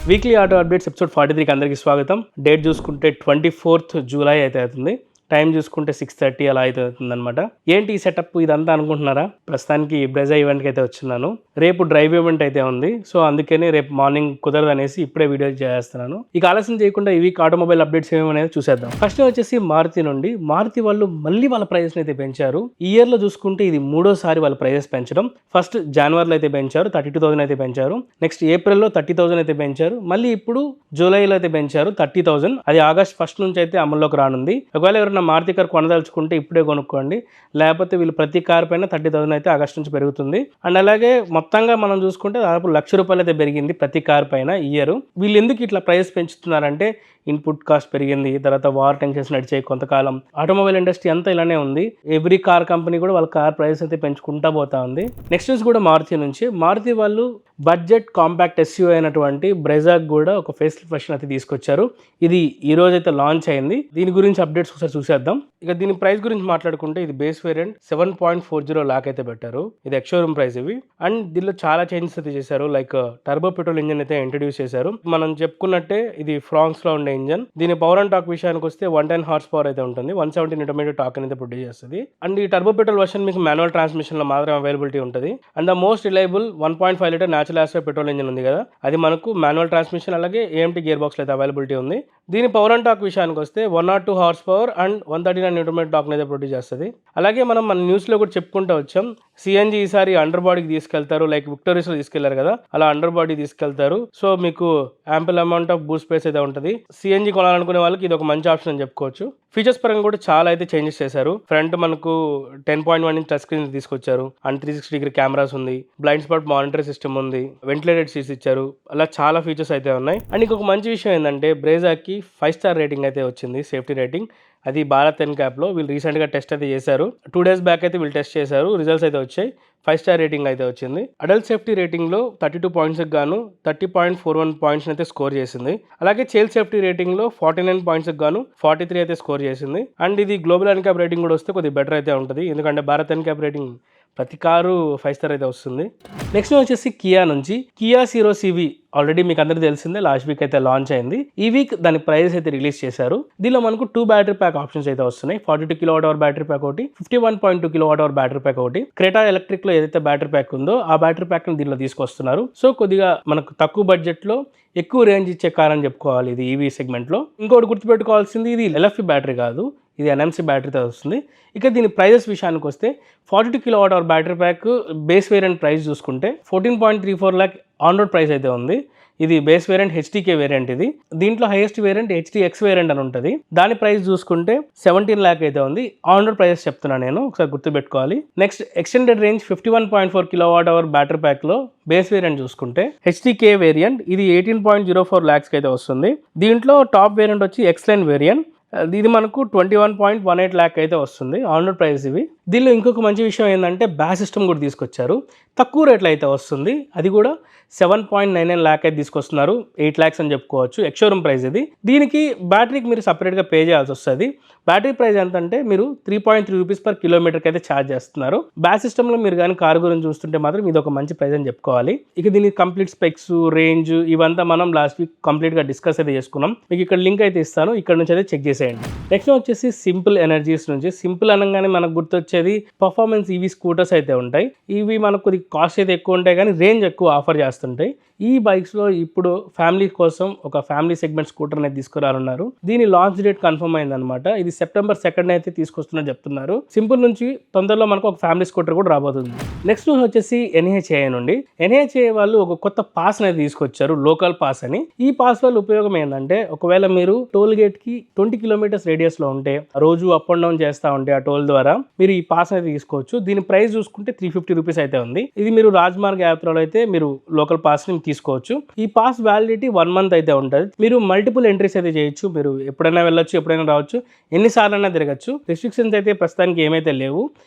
Weekly auto updates episode 43కి అందరికీ స్వాగతం. Date చూసుకుంటే 24th జూలై అయితే అవుతుంది. టైం చూసుకుంటే 6:30 అలా అయితే అవుతుందన్నమాట. ఏంటి ఈ సెటప్ ఇదంతా అనుకుంటున్నారా? ప్రస్తుతానికి బ్రెజా ఈవెంట్కి అయితే వచ్చినాను. రేపు డ్రైవ్ ఈవెంట్ అయితే ఉంది. సో అందుకని రేపు మార్నింగ్ కుదరదు అనేసి ఇప్పుడే వీడియో చేస్తున్నాను. ఇక ఆలస్యం చేయకుండా ఈ వీక్ ఆటోమొబైల్ అప్డేట్స్ ఏమనేది చూసేద్దాం. ఫస్ట్ వచ్చేసి మారుతి నుండి. మారుతి వాళ్ళు మళ్ళీ వాళ్ళ ప్రైజెస్ అయితే పెంచారు. ఈ ఇయర్ లో చూసుకుంటే ఇది మూడోసారి వాళ్ళ ప్రైజెస్ పెంచడం. ఫస్ట్ జనవరిలో అయితే పెంచారు, 32,000 అయితే పెంచారు. నెక్స్ట్ ఏప్రిల్లో 30,000 అయితే పెంచారు. మళ్ళీ ఇప్పుడు జూలైలో అయితే పెంచారు 30,000. అది ఆగస్ట్ 1 నుంచి అయితే అమల్లోకి రానుంది. ఒకవేళ ఎవరైనా మారుతి కార్ కొనదలుచుకుంటే ఇప్పుడే కొనుక్కోండి, లేకపోతే వీళ్ళు ప్రతి కార్ పైన 30,000 అయితే ఆగస్ట్ నుంచి పెరుగుతుంది. అండ్ అలాగే మొత్తంగా మనం చూసుకుంటే దాదాపు ₹1,00,000 అయితే పెరిగింది ప్రతి కార్ పైన ఇయర్. వీళ్ళు ఎందుకు ఇట్లా ప్రైస్ పెంచుతున్నారంటే ఇన్పుట్ కాస్ట్ పెరిగింది, తర్వాత వార్ టెన్షన్స్ నడిచే కొంతకాలం. ఆటోమొబైల్ ఇండస్ట్రీ అంతా ఇలానే ఉంది. ఎవ్రీ కార్ కంపెనీ కూడా వాళ్ళ కార్ ప్రైస్ అయితే పెంచుకుంటా పోతా ఉంది. నెక్స్ట్ న్యూస్ కూడా మారుతి నుంచి. మారుతి వాళ్ళు బడ్జెట్ కాంపాక్ట్ ఎస్యూవీ అయినటువంటి బ్రెజాకి కూడా ఒక ఫేస్ లిఫ్ట్ వర్షన్ అయితే తీసుకొచ్చారు. ఇది ఈ రోజు అయితే లాంచ్ అయింది. దీని గురించి అప్డేట్స్ ఒకసారి చూసేద్దాం. ఇక దీని ప్రైస్ గురించి మాట్లాడుకుంటే ఇది బేస్ వేరియంట్ 7.40 లాక్ అయితే పెట్టారు. ఇది ఎక్స్‌షోరూమ్ ప్రైస్ ఇవి. అండ్ దీనిలో చాలా చేంజెస్ అయితే చేశారు. లైక్ టర్బో పెట్రోల్ ఇంజిన్ అయితే ఇంట్రడ్యూస్ చేశారు. మనం చెప్పుకున్నట్టే ఇది ఫ్రాన్స్ లో ఉండే ఇంజన్. దీని పవర్ అండ్ టాక్ విషయానికి వస్తే 110 హార్స్ పవర్ అయితే ఉంటుంది. 170 Nm టాక్ అయితే ప్రొడ్యూస్ చేస్తుంది. అండ్ ఈ టర్బో పెట్రోల్ వర్షన్ మీకు మాన్యువల్ ట్రాన్స్మిషన్ లో మాత్రమే అవైలబిలిటీ ఉంటుంది. And the most reliable 1.5 litre natural acid petrol engine ఉంది కదా, అది మనకు మాన్యువల్ ట్రాన్స్మిషన్ అలాగే AMT గేర్ బాక్స్ అయితే అవైలబిలిటీ ఉంది. దీని పవర్ అండ్ టాక్ విషయానికి వస్తే 102 horse power and 139 Nm talk అయితే ప్రొడ్యూస్ చేస్తుంది. అలాగే మనం మన న్యూస్ లో కూడా చెప్పుకుంటూ వచ్చాం, CNG ఈసారి అండర్ బాడీకి తీసుకెళ్తారు. లైక్ విక్టోరియస్ లో తీసుకెళ్లారు కదా, అలా అండర్ బాడీ తీసుకెళ్తారు. సో మీకు ample amount of Boost space అయితే ఉంటుంది. CNG కొనాలనుకునే వాళ్ళకి ఇది ఒక మంచి ఆప్షన్ అని చెప్పుకోవచ్చు. ఫీచర్స్ పరంగా కూడా చాలా అయితే చేంజెస్ చేశారు. ఫ్రంట్ మనకు 10.1 ఇంచ్ టచ్ స్క్రీన్ తీసుకొచ్చారు. అండ్ 360 కెమెరాస్ ఉంది, బ్లైండ్ స్పాట్ మానిటరింగ్ సిస్టమ్ ఉంది, వెంటిలేటెడ్ సీట్స్ ఇచ్చారు. అలా చాలా ఫీచర్స్ అయితే ఉన్నాయి. అండ్ ఇంకొక మంచి విషయం ఏంటంటే బ్రేజాకి 5 స్టార్ రేటింగ్ అయితే వచ్చింది, సేఫ్టీ రేటింగ్. అది భారత్ ఎన్క్యాప్లో వీళ్ళు రీసెంట్గా టెస్ట్ అయితే చేశారు. 2 days బ్యాక్ అయితే వీళ్ళు టెస్ట్ చేశారు, రిజల్ట్స్ అయితే వచ్చాయి. 5 స్టార్ రేటింగ్ అయితే వచ్చింది. అడల్ట్ సేఫ్టీ రేటింగ్లో 32 పాయింట్స్కి గాను 30.41 పాయింట్స్ అయితే స్కోర్ చేసింది. అలాగే చైల్డ్ సేఫ్టీ రేటింగ్లో 49 పాయింట్స్కి గాను 43 అయితే స్కోర్ చేసింది. అండ్ ఇది గ్లోబల్ ఎన్క్యాప్ రేటింగ్ కూడా వస్తే కొద్దిగా బెటర్ అయితే ఉంటుంది, ఎందుకంటే భారత్ ఎన్క్యాప్ రేటింగ్ ప్రతి కారు 5 స్టార్ అయితే వస్తుంది. నెక్స్ట్ వచ్చేసి కియా నుంచి. కియా సిరో CV ఆల్రెడీ మీకు అందరికీ తెలిసిందే, లాస్ట్ వీక్ అయితే లాంచ్ అయింది. ఈ వీక్ దాని ప్రైస్ అయితే రిలీజ్ చేశారు. దీనిలో మనకు 2 బ్యాటరీ ప్యాక్ ఆప్షన్స్ అయితే వస్తున్నాయి. 42 kWh బ్యాటరీ ప్యాక్ ఒకటి, 51.2 kWh బ్యాటరీ ప్యాక్ ఒకటి. క్రెటా ఎలక్ట్రిక్ లో ఏదైతే బ్యాటరీ ప్యాక్ ఉందో ఆ బ్యాటరీ ప్యాక్ ని దీనిలో తీసుకొస్తున్నారు. సో కొద్దిగా మనకు తక్కువ బడ్జెట్ లో ఎక్కువ రేంజ్ ఇచ్చే కార్ అని చెప్పుకోవాలి ఇది EV సెగ్మెంట్ లో. ఇంకోటి గుర్తుపెట్టుకోవాల్సింది, ఇది LFP బ్యాటరీ కాదు, ఇది NMC బ్యాటరీతో వస్తుంది. ఇక దీని ప్రైజెస్ విషయానికి వస్తే 42 kWh battery pack base variant price చూసుకుంటే 14.34 lakh ఆన్ రోడ్ ప్రైస్ అయితే ఉంది. ఇది బేస్ వేరియంట్ HTK వేరియంట్. ఇది దీంట్లో హైయెస్ట్ వేరియంట్ HTX వేరియంట్ అని ఉంటుంది. దాని ప్రైస్ చూసుకుంటే 17 lakh అయితే ఉంది. ఆన్ రోడ్ ప్రైజెస్ చెప్తున్నా నేను, ఒకసారి గుర్తుపెట్టుకోవాలి. Next extended range 51.4 kWh battery pack లో బేస్ వేరియంట్ చూసుకుంటే HTK వేరియంట్ ఇది 18.04 lakhs అయితే వస్తుంది. దీంట్లో టాప్ వేరియంట్ వచ్చి X-Line వేరియంట్. ఇది మనకు 21.18 lakh అయితే వస్తుంది ఆన్ రోడ్ ప్రైస్ ఇవి. దీనిలో ఇంకొక మంచి విషయం ఏంటంటే బ్యాస్ సిస్టమ్ కూడా తీసుకొచ్చారు. తక్కువ రేట్లో అయితే వస్తుంది. అది కూడా 7.99 lakh అయితే తీసుకొస్తున్నారు. 8 lakhs అని చెప్పుకోవచ్చు. ఎక్స్‌షోరూమ్ ప్రైస్ ఇది. దీనికి బ్యాటరీకి మీరు సపరేట్గా పే చేయాల్సి వస్తుంది. బ్యాటరీ ప్రైస్ ఎంత అంటే మీరు 3.3 రూపీస్ పర్ కిలోమీటర్కి అయితే ఛార్జ్ చేస్తున్నారు. బ్యాస్ సిస్టంలో మీరు కానీ కారు గురించి చూస్తుంటే మాత్రం ఇది ఒక మంచి ప్రైస్ అని చెప్పుకోవాలి. ఇక దీని కంప్లీట్ స్పెక్స్, రేంజ్ ఇవంతా మనం లాస్ట్ వీక్ కంప్లీట్గా డిస్కస్ అయితే చేసుకున్నాం. మీకు ఇక్కడ లింక్ అయితే ఇస్తాను, ఇక్కడ నుంచి అయితే చెక్ చేసేయండి. నెక్స్ట్ వచ్చేసి సింపుల్ ఎనర్జీస్ నుంచి. సింపుల్ అనగానే మనకు గుర్తొచ్చేది పర్ఫార్మెన్స్ EV స్కూటర్స్ అయితే ఉంటాయి. ఇవి మనకు కొద్ది కాస్ట్ అయితే ఎక్కువ ఉంటాయి కానీ రేంజ్ ఎక్కువ ఆఫర్ చేస్తుంటాయి. ఈ బైక్స్లో ఇప్పుడు ఫ్యామిలీ కోసం ఒక ఫ్యామిలీ సెగ్మెంట్ స్కూటర్ అనేది తీసుకురానున్నారు. దీని లాంచ్ డేట్ కన్ఫర్మ్ అయిందనమాట. ఇది September 2nd అయితే తీసుకొస్తున్నట్టు చెప్తున్నారు. సింపుల్ నుంచి తొందరలో మనకు ఒక ఫ్యామిలీ స్కూటర్ కూడా రాబోతుంది. నెక్స్ట్ వచ్చేసి NHAI నుండి. NHAI వాళ్ళు ఒక కొత్త పాస్ అనేది తీసుకొచ్చారు, లోకల్ పాస్ అని. ఈ పాస్ వల్ల ఉపయోగం ఏంటంటే ఒకవేళ మీరు టోల్ గేట్ కి 20 kilometers రేడియస్ లో ఉంటే, రోజు అప్ అండ్ డౌన్ చేస్తూ ఉంటే ఆ టోల్ ద్వారా మీరు ఈ పాస్ అనేది తీసుకోవచ్చు. దీని ప్రైస్ చూసుకుంటే 350 రూపీస్ అయితే ఉంది. ఇది మీరు రాజ్మార్గ్ యాప్ లో అయితే మీరు లోకల్ పాస్ ని తీసుకోవచ్చు. ఈ పాస్ వ్యాలిడిటీ 1 month అయితే ఉంటుంది. మీరు మల్టిపుల్ ఎంట్రీస్ అయితే చేయొచ్చు. మీరు ఎప్పుడైనా వెళ్ళొచ్చు, ఎప్పుడైనా రావచ్చు, ఎన్నిసార్లు అయినా తిరగచ్చు. రిస్ట్రిక్షన్స్ అయితే ప్రస్తుతానికి ఏమైతే లేవు.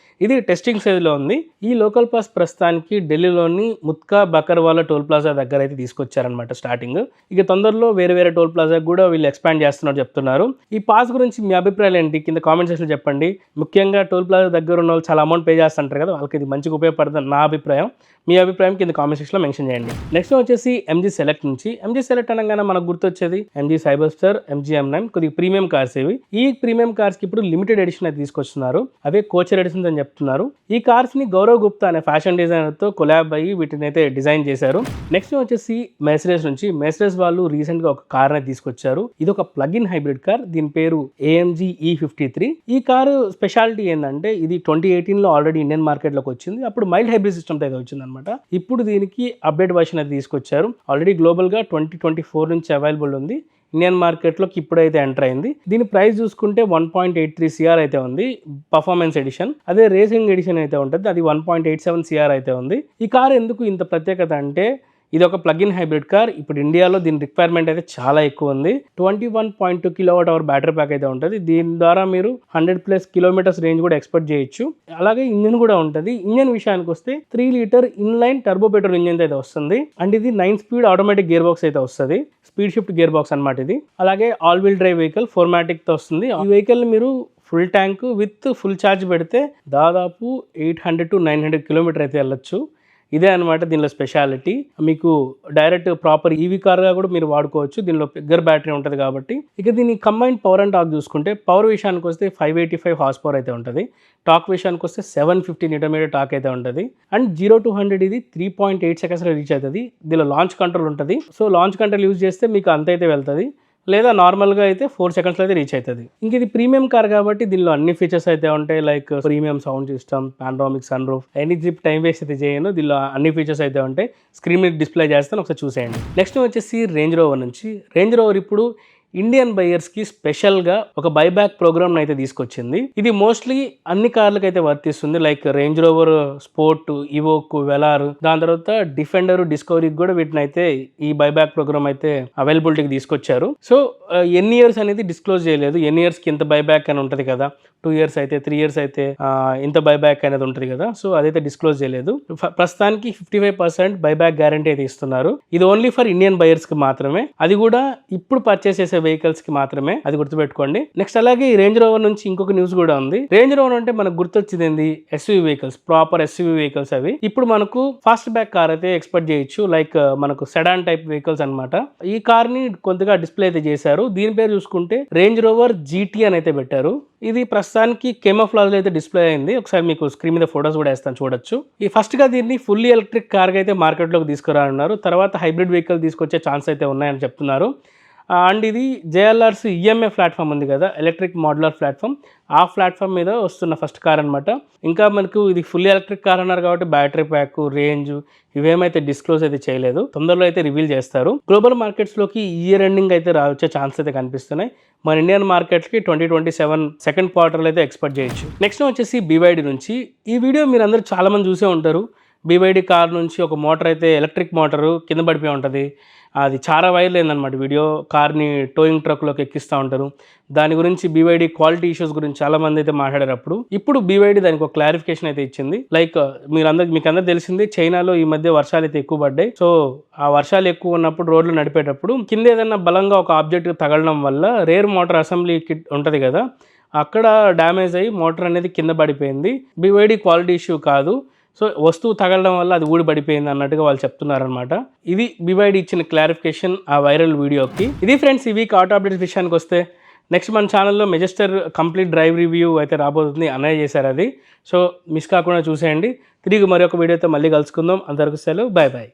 ఇది టెస్టింగ్ స్టేజ్లో ఉంది. ఈ లోకల్ పాస్ ప్రస్తుతానికి ఢిల్లీలోని ముత్కా బకర్వాలా టోల్ ప్లాజా దగ్గర అయితే తీసుకొచ్చారనమాట స్టార్టింగ్. ఇక తొందరలో వేరే వేరే టోల్ ప్లాజా కూడా వీళ్ళు ఎక్స్పాండ్ చేస్తున్నారు చెప్తున్నారు. ఈ పాస్ గురించి మీ అభిప్రాయాలు ఏంటి కింద కామెంట్ సెక్షన్లో చెప్పండి. ముఖ్యంగా టోల్ ప్లాజా దగ్గర ఉన్న వాళ్ళు చాలా అమౌంట్ పే చేస్తుంటారు కదా, వాళ్ళకి ఇది మంచిగా ఉపయోగపడుతుంది నా అభిప్రాయం. మీ అభిప్రాయం కింద కామెంట్ సెక్షన్లో మెన్షన్ చేయండి. నెక్స్ట్ వచ్చేసి ఎంజీ సెలెక్ట్ నుంచి. ఎంజీ సెలెక్ట్ అనగానే మనకు గుర్తొచ్చేది MG cyber star, MG M9 కొద్దిగా ప్రీమియం కార్స్ ఇవి. ఈ ప్రీమియం కార్స్కి ఇప్పుడు లిమిటెడ్ ఎడిషన్ అయితే తీసుకొస్తున్నారు. అవే కోచర్ ఎడిషన్స్ అని చెప్తున్నారు. ఈ కార్స్ని గౌరవ్ గుప్తా అనే ఫ్యాషన్ డిజైనర్తో కొలాబ్ అయ్యి వీటిని అయితే డిజైన్ చేశారు. నెక్స్ట్ వచ్చేసి మెర్సిడెస్ నుంచి. మెర్సిడెస్ వాళ్ళు రీసెంట్గా ఒక కార్ అనేది తీసుకొచ్చారు. ఇది ఒక ప్లగ్ ఇన్ హైబ్రిడ్ కార్. దీని పేరు AMG E53. ఈ కారు స్పెషాలిటీ ఏంటంటే ఇది 2018లో ఆల్రెడీ ఇండియన్ మార్కెట్లోకి వచ్చింది. అప్పుడు మైల్డ్ హైబ్రిడ్ సిస్టమ్ అయితే వచ్చింది అనమాట. ఇప్పుడు దీనికి అప్డేట్ వర్షన్ అయితే తీసుకొచ్చారు. ఆల్రెడీ గ్లోబల్గా 2024 నుంచి అవైలబుల్ ఉంది. ఇండియన్ మార్కెట్లోకి ఇప్పుడైతే ఎంటర్ అయింది. దీని ప్రైస్ చూసుకుంటే 1.83 CR అయితే ఉంది పర్ఫార్మెన్స్ ఎడిషన్. అదే రేసింగ్ ఎడిషన్ అయితే ఉంటుంది, అది 1.87 CR అయితే ఉంది. ఈ కార్ ఎందుకు ఇంత ప్రత్యేకత అంటే ఇది ఒక ప్లగ్ ఇన్ హైబ్రిడ్ కార్. ఇప్పుడు ఇండియాలో దీని రిక్వైర్మెంట్ అయితే చాలా ఎక్కువ ఉంది. 21.2 kWh బ్యాటరీ ప్యాక్ అయితే ఉంటుంది. దీని ద్వారా మీరు 100+ కిలోమీటర్స్ రేంజ్ కూడా ఎక్స్పెక్ట్ చేయొచ్చు. అలాగే ఇంజిన్ కూడా ఉంటుంది. ఇంజిన్ విషయానికి వస్తే 3 litre inline turbo petrol engine అయితే వస్తుంది. అండ్ ఇది 9 స్పీడ్ ఆటోమేటిక్ గేర్ బాక్స్ అయితే వస్తుంది. స్పీడ్ షిఫ్ట్ గేర్ బాక్స్ అనమాట ఇది. అలాగే ఆల్ వీల్ డ్రైవ్ వెహికల్ 4MATICతో వస్తుంది. ఈ వెహికల్ మీరు full tank with full charge పెడితే దాదాపు 800 to 900 కిలోమీటర్ అయితే వెళ్ళొచ్చు. ఇదే అనమాట దీనిలో స్పెషాలిటీ. మీకు డైరెక్ట్ ప్రాపర్ ఈవీ కార్గా కూడా మీరు వాడుకోవచ్చు. దీనిలో బిగ్గర్ బ్యాటరీ ఉంటుంది కాబట్టి. ఇక దీని కంబైన్డ్ పవర్ అండ్ టార్క్ చూసుకుంటే పవర్ విషయానికి వస్తే 585 హార్స్ పవర్ అయితే ఉంటుంది. టార్క్ విషయానికి వస్తే 750 Nm టార్క్ అయితే ఉంటుంది. అండ్ 0 to 100 ఇది 3.8 సెకండ్స్లో రీచ్ అవుతుంది. దీనిలో లాంచ్ కంట్రోల్ ఉంటుంది. సో లాంచ్ కంట్రోల్ యూజ్ చేస్తే మీకు అంత అయితే వెళ్తుంది, లేదా నార్మల్గా అయితే 4 సెకండ్స్లో అయితే రీచ్ అవుతుంది. ఇంక ఇది ప్రీమియం కార్ కాబట్టి దీనిలో అన్ని ఫీచర్స్ అయితే ఉంటాయి. Like premium sound system, panoramic sun roof. Any జిప్ టైం వేస్ట్ అయితే చేయను. దీనిలో అన్ని ఫీచర్స్ అయితే ఉంటాయి. స్క్రీన్ మీద డిస్ప్లే చేస్తాను, ఒకసారి చూసేయండి. నెక్స్ట్ వచ్చేసి రేంజ్ రోవర్ నుంచి. రేంజ్ రోవర్ ఇప్పుడు ఇండియన్ బయర్స్కి స్పెషల్గా ఒక బైబ్యాక్ ప్రోగ్రామ్ అయితే తీసుకొచ్చింది. ఇది మోస్ట్లీ అన్ని కార్లకు అయితే వర్తిస్తుంది. Like range rover sport, evoke, Velar, దాని తర్వాత డిఫెండర్, డిస్కవరీకి కూడా వీటిని అయితే ఈ బైబ్యాక్ ప్రోగ్రామ్ అయితే అవైలబిలిటీకి తీసుకొచ్చారు. సో ఎన్ని ఇయర్స్ అనేది డిస్క్లోజ్ చేయలేదు. ఎన్ని ఇయర్స్కి ఇంత బైబ్యాక్ అని ఉంటుంది కదా, 2 years అయితే 3 years అయితే ఇంత బైబ్యాక్ అనేది ఉంటుంది కదా. సో అదైతే డిస్క్లోజ్ చేయలేదు. ప్రస్తుతానికి 55% బైబ్యాక్ గ్యారంటీ అయితే ఇస్తున్నారు. ఇది ఓన్లీ ఫర్ ఇండియన్ బయర్స్కి మాత్రమే. అది కూడా ఇప్పుడు పర్చేస్ చేసే వెహికల్స్ కి మాత్రమే, అది గుర్తుపెట్టుకోండి. నెక్స్ట్ అలాగే ఈ రేంజ్ రోవర్ నుంచి ఇంకొక న్యూస్ కూడా ఉంది. రేంజ్ రోవర్ అంటే మనకు గుర్తొచ్చింది ఏంది, SUV vehicles, proper SUV vehicles. అవి ఇప్పుడు మనకు ఫాస్ట్ బ్యాక్ కార్ అయితే ఎక్స్పెక్ట్ చేయొచ్చు. లైక్ మనకు సెడాన్ టైప్ వెహికల్స్ అనమాట. ఈ కార్ ని కొద్దిగా డిస్ప్లే అయితే చేశారు. దీని పేరు చూసుకుంటే రేంజ్ రోవర్ GT అని అయితే పెట్టారు. ఇది ప్రస్తుతానికి కేమోఫ్లాజ్ అయితే డిస్ప్లే అయింది. ఒకసారి మీకు స్క్రీన్ మీద ఫొటోస్ కూడా వేస్తాను, చూడొచ్చు. ఈ ఫస్ట్ గా దీన్ని ఫుల్లీ ఎలక్ట్రిక్ కార్ అయితే మార్కెట్లోకి తీసుకురానున్నారు. తర్వాత హైబ్రిడ్ వెహికల్ తీసుకొచ్చే ఛాన్స్ అయితే ఉన్నాయని చెప్తున్నారు. అండ్ ఇది JLR's EMA ప్లాట్ఫామ్ ఉంది కదా, ఎలక్ట్రిక్ మోడ్యులర్ ప్లాట్ఫామ్. ఆ ప్లాట్ఫామ్ మీద వస్తున్న ఫస్ట్ కార్ అనమాట. ఇంకా మనకు ఇది ఫుల్లీ ఎలక్ట్రిక్ కార్ అన్నారు కాబట్టి బ్యాటరీ ప్యాక్, రేంజ్ ఇవేమైతే డిస్క్లోజ్ అయితే చేయలేదు. తొందరలో అయితే రివీల్ చేస్తారు. గ్లోబల్ మార్కెట్స్లోకి ఇయర్ ఎండింగ్ అయితే వచ్చే ఛాన్స్ అయితే కనిపిస్తున్నాయి. మన ఇండియన్ మార్కెట్కి 2027 సెకండ్ క్వార్టర్లో అయితే ఎక్స్పెక్ట్ చేయొచ్చు. నెక్స్ట్ వచ్చేసి BYD నుంచి. ఈ వీడియో మీరు అందరూ చాలామంది చూసే ఉంటారు. BYD కార్ నుంచి ఒక మోటార్ అయితే, ఎలక్ట్రిక్ మోటారు కింద పడిపోయి ఉంటుంది. అది చాలా వైరల్ అయిందనమాట వీడియో. కార్ని టోయింగ్ ట్రక్లోకి ఎక్కిస్తూ ఉంటారు. దాని గురించి BYD క్వాలిటీ ఇష్యూస్ గురించి చాలామంది అయితే మాట్లాడారు. ఇప్పుడు BYD దానికి ఒక క్లారిఫికేషన్ అయితే ఇచ్చింది. లైక్ మీకు అందరూ తెలిసింది, చైనాలో ఈ మధ్య వర్షాలు అయితే ఎక్కువ పడ్డాయి. సో ఆ వర్షాలు ఎక్కువ ఉన్నప్పుడు రోడ్లు నడిపేటప్పుడు కింద ఏదైనా బలంగా ఒక ఆబ్జెక్ట్ తగలడం వల్ల రేర్ మోటార్ అసెంబ్లీ కిట్ ఉంటుంది కదా, అక్కడ డ్యామేజ్ అయ్యి మోటార్ అనేది కింద పడిపోయింది. BYD క్వాలిటీ ఇష్యూ కాదు. సో వస్తువు తగలడం వల్ల అది ఊడి పడిపోయింది అన్నట్టుగా వాళ్ళు చెప్తున్నారనమాట. ఇది BYD ఇచ్చిన క్లారిఫికేషన్ ఆ వైరల్ వీడియోకి. ఇది ఫ్రెండ్స్ ఈ వీక్ ఆటో అప్డేట్స్ విషయానికి వస్తే, నెక్స్ట్ మన ఛానల్లో మెజెస్టర్ కంప్లీట్ డ్రైవ్ రివ్యూ అయితే రాబోతుంది. అన్నయ్య చేశారు అది. సో మిస్ కాకుండా చూసేయండి. తిరిగి మరొక వీడియోతో మళ్ళీ కలుసుకుందాం. అంతవరకు సెలవు, బాయ్ బాయ్.